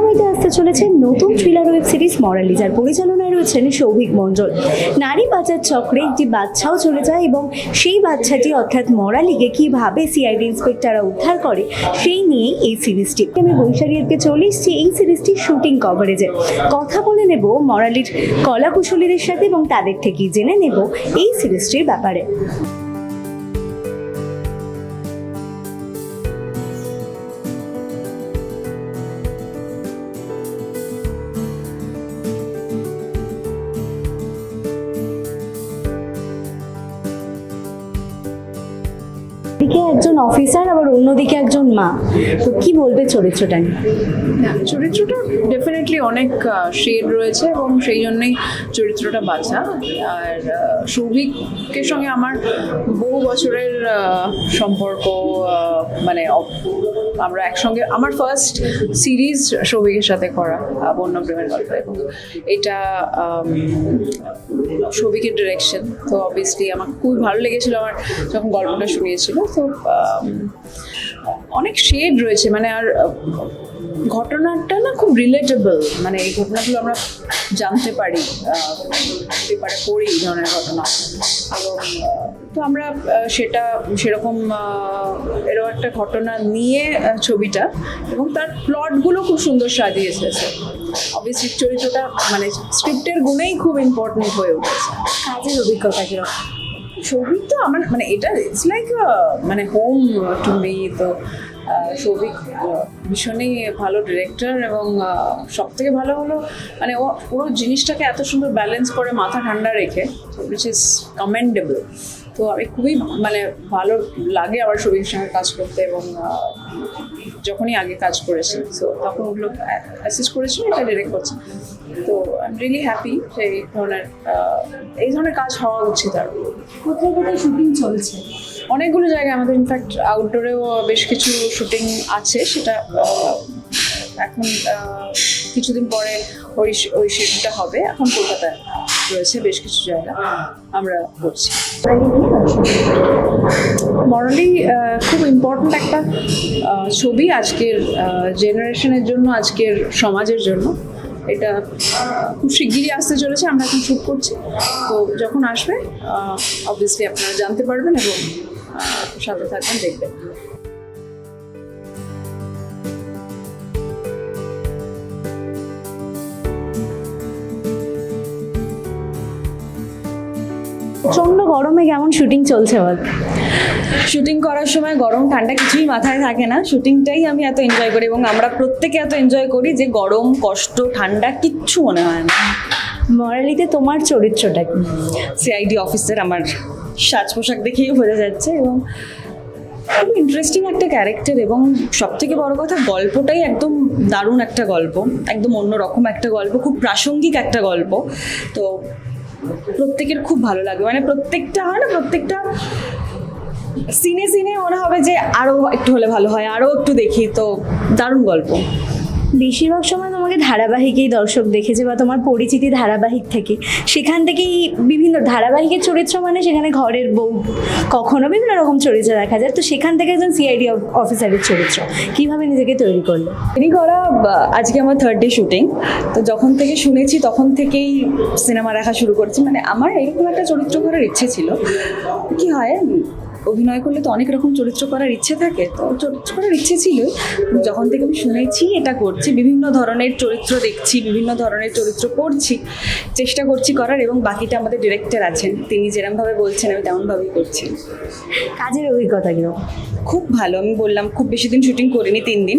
সময়তে আসতে চলেছে নতুন থ্রিলার ওয়েব সিরিজ মরালি, যার পরিচালনায় রয়েছেন সৌভিক মণ্ডল। নারী পাচার চক্রে একটি বাচ্চাও চলে যায় এবং সেই বাচ্চাটি অর্থাৎ মরালিকে কিভাবে সিআইডি ইন্সপেক্টররা উদ্ধার করে সেই নিয়েই এই সিরিজটি। আমি বৈশাখী আজকে চলে এসেছি এই সিরিজটির শুটিং কভারেজে। কথা বলে নেব মরালির কলাকুশলীদের সাথে এবং তাদের থেকেই জেনে নেব এই সিরিজটির ব্যাপারে। দিকে একজন অফিসার আবার অন্যদিকে একজন মা, তো কি বলবে চরিত্রটা নিয়ে? চরিত্রটা ডেফিনেটলি অনেক শেড রয়েছে এবং সেই জন্যই চরিত্রটা বাছা। আর সৌভিকের সঙ্গে আমার বহু বছরের সম্পর্ক, মানে আমরা একসঙ্গে, আমার ফার্স্ট সিরিজ সৌভিকের সাথে করা বন্য প্রেমের গল্প, এবং এটা সৌভিকের ডিরেকশন। তো অবভিয়াসলি আমার খুবই ভালো লেগেছিল আমার যখন গল্পটা শুনিয়েছিল। তো অনেক শেড রয়েছে, মানে আর ঘটনাটা না খুব রিলেটেবল, মানে এই ঘটনাগুলো আমরা জানতে পারি, পেপারে পড়ি এই ধরনের ঘটনা, এবং তো আমরা সেরকম এরকম একটা ঘটনা নিয়ে ছবিটা, এবং তার প্লটগুলো খুব সুন্দর সাজিয়েছে। অবভিয়াসলি চরিত্রটা মানে স্ক্রিপ্টের গুণেই খুব ইম্পর্টেন্ট হয়ে উঠেছে। কাজের অভিজ্ঞতা কিরকম? সৌভিক তো আমার মানে এটা ইটস লাইক মানে হোম টু মি। তো সৌভিক ভীষণই ভালো ডিরেক্টর, এবং সব থেকে ভালো হলো মানে ও পুরো জিনিসটাকে এত সুন্দর ব্যালেন্স করে, মাথা ঠান্ডা রেখে, উইচ ইজ কমেন্ডেবল। তো আমি খুবই মানে ভালো লাগে আমার সৌভিকের সঙ্গে কাজ করতে, এবং যখনই আগে কাজ করেছি তো তখন ওগুলো অ্যাসিস্ট করেছিল, এটা ডিরেক্ট করছে। তো আই এম রিয়েলি হ্যাপি যে এই ধরনের কাজ হওয়া উচিত। আর কোথায় কোথায় শুটিং চলছে? অনেকগুলো জায়গায় আমাদের ইনফ্যাক্ট আউটডোরেও বেশ কিছু শুটিং আছে, সেটা এখন কিছুদিন পরে ওই শিডিউলটা হবে। এখন কলকাতায় রয়েছে বেশ কিছু জায়গা আমরা করছি। মরালি খুব ইম্পর্ট্যান্ট একটা ছবি আজকের জেনারেশনের জন্য, আজকের সমাজের জন্য। এটা খুব শিগগিরই আসতে চলেছে, আমরা এখন শুট করছি। তো যখন আসবে অবভিয়াসলি আপনারা জানতে পারবেন এবং সাথে থাকবেন, দেখবেন। প্রচন্ড গরমে কেমন শুটিং চলছে বল? শুটিং করার সময় গরম ঠান্ডা কিছুই মাথায় থাকে না, শুটিংটাই আমি এত এনজয় করি এবং আমরা প্রত্যেকে এত এনজয় করি যে গরম, কষ্ট, ঠান্ডা কিচ্ছু মনে হয় না। মরালিতে তোমার চরিত্রটা কি? সিআইডি অফিসার, আমার সাজ পোশাক দেখেই বোঝা যাচ্ছে, এবং খুব ইন্টারেস্টিং একটা ক্যারেক্টার, এবং সব থেকে বড় কথা গল্পটাই একদম দারুণ একটা গল্প, একদম অন্যরকম একটা গল্প, খুব প্রাসঙ্গিক একটা গল্প। তো প্রত্যেকের খুব ভালো লাগে, মানে প্রত্যেকটা হয় না, প্রত্যেকটা সিনে সিনে মনে হবে যে আরও একটু হলে ভালো হয়, আরও একটু দেখি। তো দারুণ গল্প। বেশিরভাগ সময় তোমাকে ধারাবাহিকেই দর্শক দেখেছে বা তোমার পরিচিতি ধারাবাহিক থেকে, সেখান থেকেই বিভিন্ন ধারাবাহিকের চরিত্র, মানে সেখানে ঘরের বউ, কখনো বিভিন্ন রকম চরিত্র দেখা যায়। তো সেখান থেকে একজন সিআইডি অফিসারের চরিত্র কিভাবে নিজেকে তৈরি করলে? তৈরি করা, আজকে আমার 3rd ডে শুটিং। তো যখন থেকে শুনেছি তখন থেকেই সিনেমা দেখা শুরু করেছি। মানে আমার এরকম একটা চরিত্র করার ইচ্ছে ছিল। কি হয়, অভিনয় করলে তো অনেক রকম চরিত্র করার ইচ্ছে থাকে, তো চরিত্র করার ইচ্ছে ছিল। যখন থেকে আমি শুনেছি এটা করছি, বিভিন্ন ধরনের চরিত্র দেখছি, বিভিন্ন ধরনের চরিত্র করছি, চেষ্টা করছি করার, এবং বাকিটা আমাদের ডিরেক্টর আছেন, তিনি যেরকমভাবে বলছেন আমি তেমনভাবেই করছি। কাজের অভিজ্ঞতা কিরকম? খুব ভালো, আমি বললাম খুব বেশি দিন শুটিং করিনি, 3 দিন,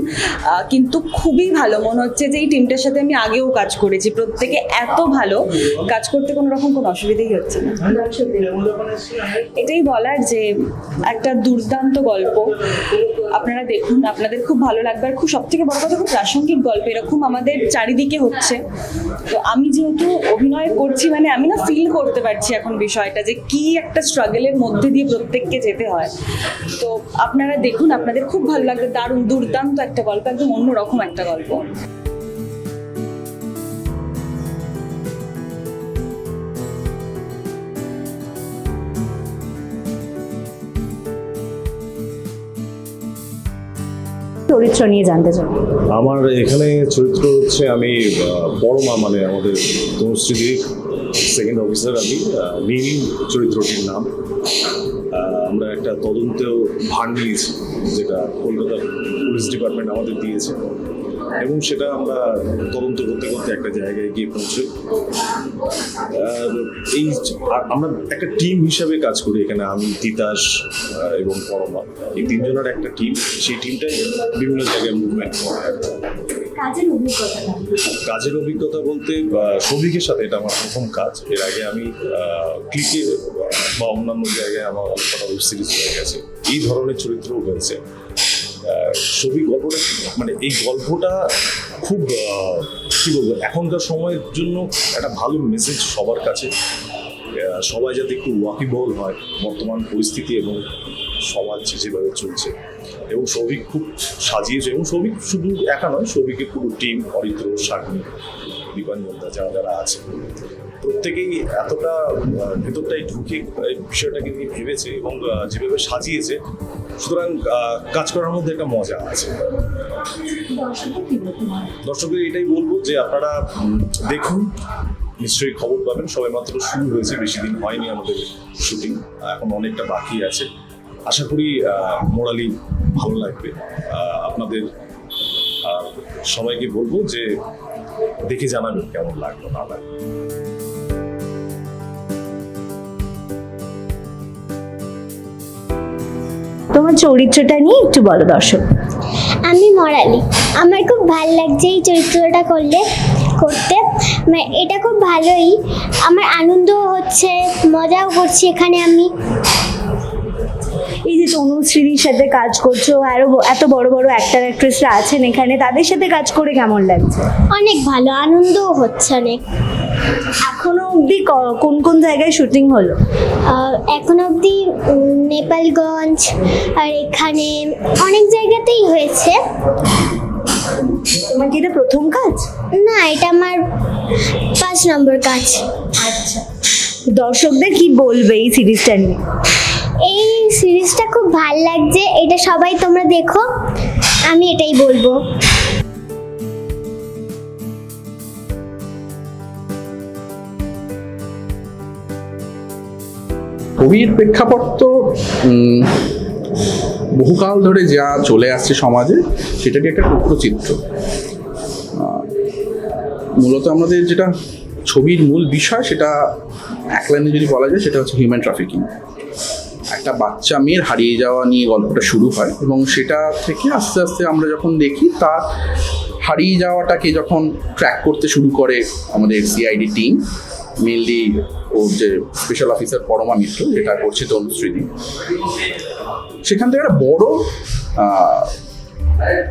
কিন্তু খুবই ভালো মনে হচ্ছে যে এই টিমটার সাথে আমি আগেও কাজ করেছি, প্রত্যেকে এত ভালো, কাজ করতে কোনো রকম কোনো অসুবিধাই হচ্ছে না। এটাই বলার যে একটা দুর্দান্ত গল্প, আপনারা দেখুন, আপনাদের খুব ভালো লাগবে। আর খুব সব থেকে বড় কথা, খুব প্রাসঙ্গিক গল্প, এরকম আমাদের চারিদিকে হচ্ছে। তো আমি যেহেতু অভিনয় করছি, মানে আমি না ফিল করতে পারছি এখন বিষয়টা, যে কি একটা স্ট্রাগলের মধ্যে দিয়ে প্রত্যেককে যেতে হয়। তো আপনারা দেখুন, আপনাদের খুব ভালো লাগবে। দারুণ দুর্দান্ত একটা গল্প, একদম অন্যরকম একটা গল্প। চরিত্র নিয়ে জানতে চাই। আমার এখানে চরিত্র হচ্ছে আমি পরমা, মানে আমাদের তনুশ্রীদির সেকেন্ড অফিসার। আমি নীল চরিত্রটির নাম। আমরা একটা তদন্তেও ভার নিয়েছি, যেটা কলকাতা পুলিশ ডিপার্টমেন্ট আমাদের দিয়েছে, এবং সেটা আমরা তদন্ত করতে করতে একটা জায়গায় গিয়ে পৌঁছে। এই আমরা একটা টিম হিসাবে কাজ করি এখানে, আমি তিতাস এবং পরমা, এই তিনজনের একটা টিম। সেই টিমটাই বিভিন্ন জায়গায় মুভমেন্ট করে। কাজের অভিজ্ঞতা বলতে সৌভিকের সাথে এটা আমার প্রথম কাজ। এর আগে আমি ক্লিকে বা অন্যান্য জায়গায় আমার অনেক কটা ওয়েব সিরিজ হয়ে গেছে, এই ধরনের চরিত্রও হয়েছে। সৌভিক গল্পটা, মানে এই গল্পটা খুব কী বলবো, এখনকার সময়ের জন্য একটা ভালো মেসেজ সবার কাছে। সবাই যাতে একটু ওয়াকিবহল হয় বর্তমান পরিস্থিতি এবং সমাজ যেভাবে চলছে। এবং সৌভিক খুব সাজিয়েছে, এবং সৌভিক শুধু একা নয়, সৌভিকের পুরো টিম, অরিত্র, শাগ্নি, দীপাঞ্জনদা, যারা যারা আছে, প্রত্যেকেই এতটা ভেতরটাই ঢুকে এই বিষয়টাকে নিয়ে ভেবেছে এবং যেভাবে সাজিয়েছে, সুতরাং কাজ করার মধ্যে একটা মজা আছে। দর্শকদের এটাই বলবো যে আপনারা দেখুন, নিশ্চয়ই খবর পাবেন। সবে মাত্র শুরু হয়েছে, বেশি দিন হয়নি আমাদের শুটিং, এখন অনেকটা বাকি আছে। আশা করি মোরালি ভালো লাগবে আপনাদের। সবাইকে বলবো যে দেখে জানাবেন কেমন লাগলো না লাগলো। তোমার চরিত্রটা নিয়ে একটু বলো দর্শক। আমি মরালি। আমার খুব ভালো লাগছে এই চরিত্রটা করতে। মানে এটা খুব ভালোই, আমার আনন্দও হচ্ছে, মজাও করছি এখানে আমি। এই যে তনুশ্রীর সাথে কাজ করছো, আরো এত বড় বড় অ্যাক্টর অ্যাক্ট্রেসরা আছেন এখানে, তাদের সাথে কাজ করে কেমন লাগছে? অনেক ভালো, আনন্দও হচ্ছে অনেক। এখনো অবধি কোন কোন জায়গায় শুটিং হলো? এখন অবধি নেপালগঞ্জ আর এখানে অনেক জায়গাতেই হয়েছে। তোমার কি এটা প্রথম কাজ? না, এটা আমার 5 নম্বর কাজ। আচ্ছা, দর্শকদের কি বলবে এই সিরিজটা নিয়ে? এই সিরিজটা খুব ভাল লাগছে, এটা সবাই তোমরা দেখো, আমি এটাই বলবো। কবির প্রেক্ষাপট তো বহুকাল ধরে যা চলে আসছে সমাজে, সেটাকে একটা টুকরোচিত্র। মূলত আমাদের যেটা ছবির মূল বিষয়, সেটা এক লাইনে যদি বলা যায়, সেটা হচ্ছে হিউম্যান ট্রাফিকিং। একটা বাচ্চা মেয়ের হারিয়ে যাওয়া নিয়ে গল্পটা শুরু হয়, এবং সেটা থেকে আস্তে আস্তে আমরা যখন দেখি, তার হারিয়ে যাওয়াটাকে যখন ট্র্যাক করতে শুরু করে আমাদের সিআইডি টিম, মেনলি ওর যে স্পেশাল অফিসার পরমা মিত্র, যেটা করছে তনুশ্রীদি, সেখান থেকে একটা বড়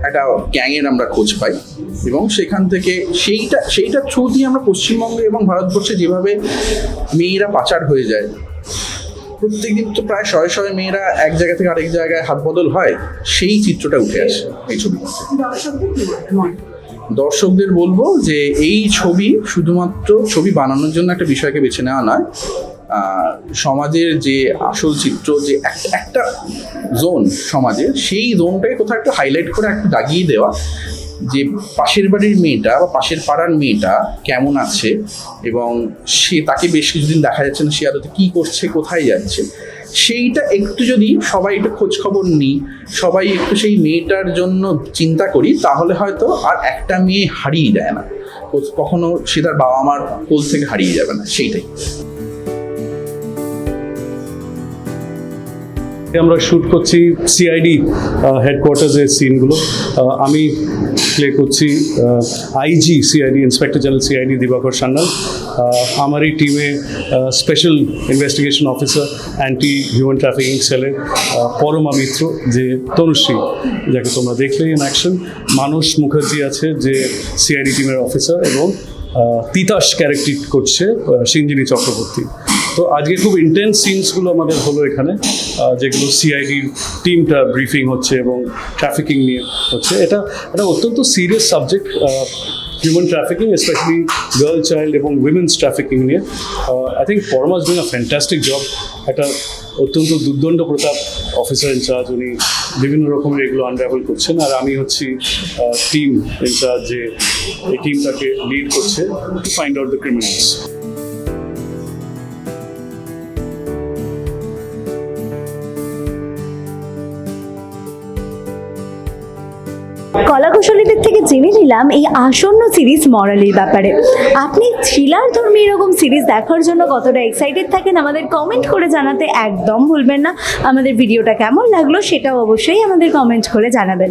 একটা গ্যাংয়ের আমরা খোঁজ পাই। এবং সেখান থেকে সেইটা থ্রু দিয়ে আমরা পশ্চিমবঙ্গে এবং ভারতবর্ষে যেভাবে মেয়েরা পাচার হয়ে যায়, প্রত্যেকদিন তো প্রায় শয়ে শয়ে মেয়েরা এক জায়গা থেকে আরেক জায়গায় হাত বদল হয়, সেই চিত্রটা উঠে আসে এই ছবির মধ্যে। দর্শকদের বলবো যে এই ছবি শুধুমাত্র ছবি বানানোর জন্য একটা বিষয়কে বেছে নেওয়া নয়, সমাজের যে আসল চিত্র, যে একটা জোন সমাজের, সেই জোনটাকে কোথাও একটু হাইলাইট করে একটু দাগিয়ে দেওয়া, যে পাশের বাড়ির মেয়েটা বা পাশের পাড়ার মেয়েটা কেমন আছে, এবং তাকে বেশ কিছুদিন দেখা যাচ্ছে না, সে আদতে কী করছে, কোথায় যাচ্ছে, সেইটা একটু যদি সবাই একটু খোঁজ খবর নিই, সবাই একটু সেই মেয়েটার জন্য চিন্তা করি, তাহলে হয়তো আর একটা মেয়ে হারিয়ে যায় না, কখনো সে তার বাবা মার কোল থেকে হারিয়ে যাবে না, সেইটাই। আমরা শ্যুট করছি সিআইডি হেডকোয়ার্টার্সের সিনগুলো। আমি প্লে করছি IG CID, inspector general CID Dibakar Sanyal. আমার এই টিমে special investigation officer anti human trafficking সেলের পরমা মিত্র, যে তনুশ্রী, যাকে তোমরা দেখলে ইন অ্যাকশন। মানস মুখার্জি আছে, যে সিআইডি টিমের অফিসার, এবং তিতাস ক্যারেক্টার করছে সিঞ্জিনী চক্রবর্তী। তো আজকে খুব ইন্টেন্স সিনসগুলো আমাদের হলো এখানে, যেগুলো সিআইডির টিমটা ব্রিফিং হচ্ছে এবং ট্রাফিকিং নিয়ে হচ্ছে। এটা একটা অত্যন্ত serious subject, human trafficking, specially girl child এবং উইমেন্স ট্রাফিকিং নিয়ে। I think Parama is doing a fantastic job. একটা অত্যন্ত দুর্দণ্ড প্রতাপ অফিসার ইনচার্জ, উনি বিভিন্ন রকমের এগুলো আনরাভেল করছেন, আর আমি হচ্ছি টিম ইনচার্জ যে এই টিমটাকে লিড করছে to find out the criminals. কলাকুশলীদের থেকে জেনে নিলাম এই আসন্ন সিরিজ মরালির ব্যাপারে। আপনি থ্রিলার ধর্মী এরকম সিরিজ দেখার জন্য কতটা এক্সাইটেড থাকেন আমাদের কমেন্ট করে জানাতে একদম ভুলবেন না। আমাদের ভিডিওটা কেমন লাগলো সেটাও অবশ্যই আমাদের কমেন্ট করে জানাবেন।